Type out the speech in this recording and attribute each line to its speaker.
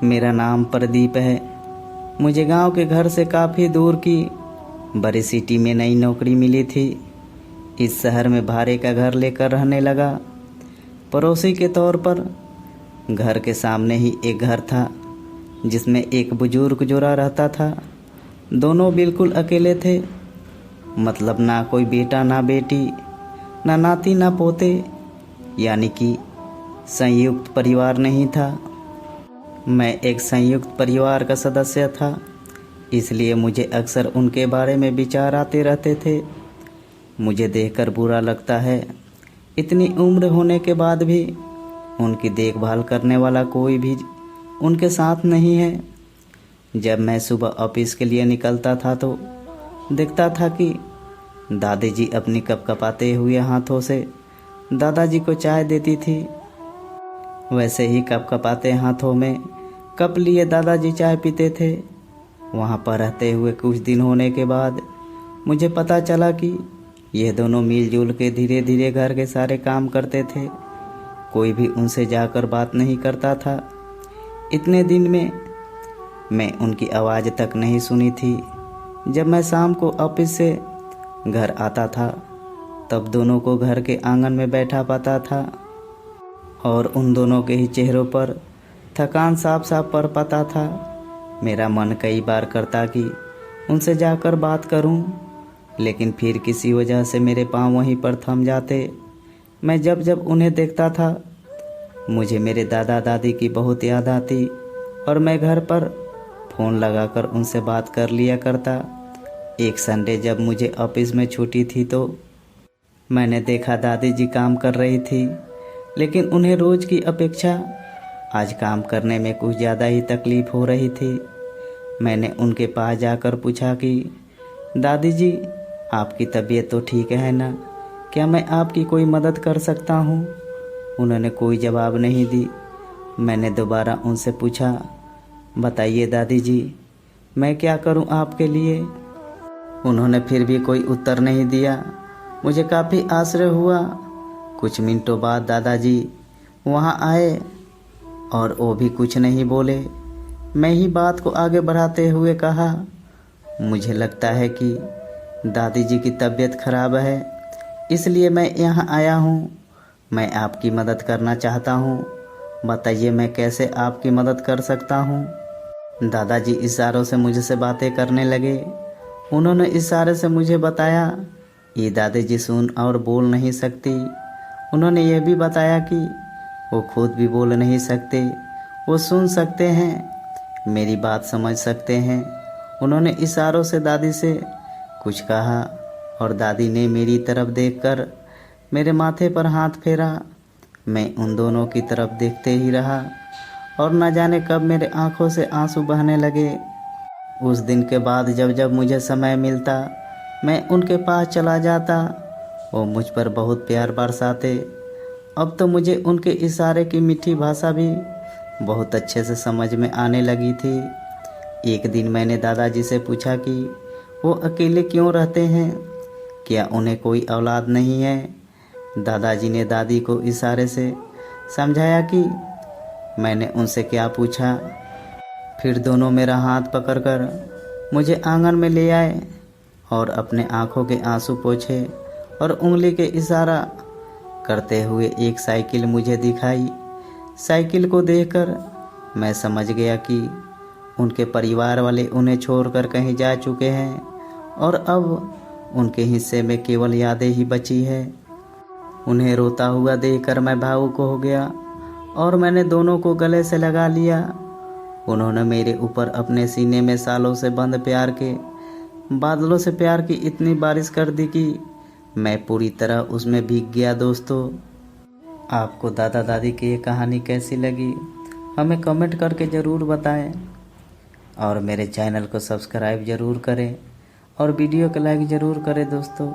Speaker 1: मेरा नाम प्रदीप है। मुझे गांव के घर से काफ़ी दूर की बड़ी सिटी में नई नौकरी मिली थी। इस शहर में भाड़े का घर लेकर रहने लगा। पड़ोसी के तौर पर घर के सामने ही एक घर था जिसमें एक बुजुर्ग जोड़ा रहता था। दोनों बिल्कुल अकेले थे, मतलब ना कोई बेटा ना बेटी, ना नाती ना पोते, यानी कि संयुक्त परिवार नहीं था। मैं एक संयुक्त परिवार का सदस्य था, इसलिए मुझे अक्सर उनके बारे में विचार आते रहते थे। मुझे देखकर बुरा लगता है, इतनी उम्र होने के बाद भी उनकी देखभाल करने वाला कोई भी उनके साथ नहीं है। जब मैं सुबह ऑफिस के लिए निकलता था तो देखता था कि दादी जी अपनी कपकपाते हुए हाथों से दादाजी को चाय देती थी। वैसे ही कपकपाते हाथों में कप लिए दादाजी चाय पीते थे। वहाँ पर रहते हुए कुछ दिन होने के बाद मुझे पता चला कि यह दोनों मिलजुल के धीरे धीरे घर के सारे काम करते थे। कोई भी उनसे जाकर बात नहीं करता था। इतने दिन में मैं उनकी आवाज़ तक नहीं सुनी थी। जब मैं शाम को ऑफिस से घर आता था तब दोनों को घर के आंगन में बैठा पाता था और उन दोनों के ही चेहरों पर थकान साफ साफ पड़ पाता था। मेरा मन कई बार करता कि उनसे जाकर बात करूं, लेकिन फिर किसी वजह से मेरे पांव वहीं पर थम जाते। मैं जब जब उन्हें देखता था मुझे मेरे दादा दादी की बहुत याद आती और मैं घर पर फ़ोन लगाकर उनसे बात कर लिया करता। एक संडे जब मुझे ऑफिस में छुट्टी थी तो मैंने देखा दादी जी काम कर रही थी, लेकिन उन्हें रोज़ की अपेक्षा आज काम करने में कुछ ज़्यादा ही तकलीफ़ हो रही थी। मैंने उनके पास जाकर पूछा कि दादी जी, आपकी तबीयत तो ठीक है ना? क्या मैं आपकी कोई मदद कर सकता हूँ? उन्होंने कोई जवाब नहीं दी। मैंने दोबारा उनसे पूछा, बताइए दादी जी, मैं क्या करूँ आपके लिए? उन्होंने फिर भी कोई उत्तर नहीं दिया। मुझे काफ़ी आश्चर्य हुआ। कुछ मिनटों बाद दादाजी वहाँ आए और वो भी कुछ नहीं बोले। मैं ही बात को आगे बढ़ाते हुए कहा, मुझे लगता है कि दादी जी की तबीयत खराब है, इसलिए मैं यहाँ आया हूँ। मैं आपकी मदद करना चाहता हूँ। बताइए मैं कैसे आपकी मदद कर सकता हूँ? दादाजी इशारों से मुझसे बातें करने लगे। उन्होंने इशारे से मुझे बताया ये दादी जी सुन और बोल नहीं सकती। उन्होंने ये भी बताया कि वो खुद भी बोल नहीं सकते, वो सुन सकते हैं, मेरी बात समझ सकते हैं। उन्होंने इशारों से दादी से कुछ कहा और दादी ने मेरी तरफ देखकर मेरे माथे पर हाथ फेरा। मैं उन दोनों की तरफ देखते ही रहा और न जाने कब मेरे आंखों से आंसू बहने लगे। उस दिन के बाद जब जब मुझे समय मिलता मैं उनके पास चला जाता। वो मुझ पर बहुत प्यार बरसाते। अब तो मुझे उनके इशारे की मीठी भाषा भी बहुत अच्छे से समझ में आने लगी थी। एक दिन मैंने दादाजी से पूछा कि वो अकेले क्यों रहते हैं, क्या उन्हें कोई औलाद नहीं है? दादाजी ने दादी को इशारे से समझाया कि मैंने उनसे क्या पूछा। फिर दोनों मेरा हाथ पकड़कर मुझे आंगन में ले आए और अपने आंखों के आंसू पोंछे और उंगली के इशारा करते हुए एक साइकिल मुझे दिखाई। साइकिल को देखकर मैं समझ गया कि उनके परिवार वाले उन्हें छोड़कर कहीं जा चुके हैं और अब उनके हिस्से में केवल यादें ही बची है। उन्हें रोता हुआ देखकर मैं भावुक हो गया और मैंने दोनों को गले से लगा लिया। उन्होंने मेरे ऊपर अपने सीने में सालों से बंद प्यार के बादलों से प्यार की इतनी बारिश कर दी कि मैं पूरी तरह उसमें भीग गया। दोस्तों, आपको दादा दादी की ये कहानी कैसी लगी हमें कमेंट करके ज़रूर बताएं और मेरे चैनल को सब्सक्राइब ज़रूर करें और वीडियो को लाइक ज़रूर करें दोस्तों।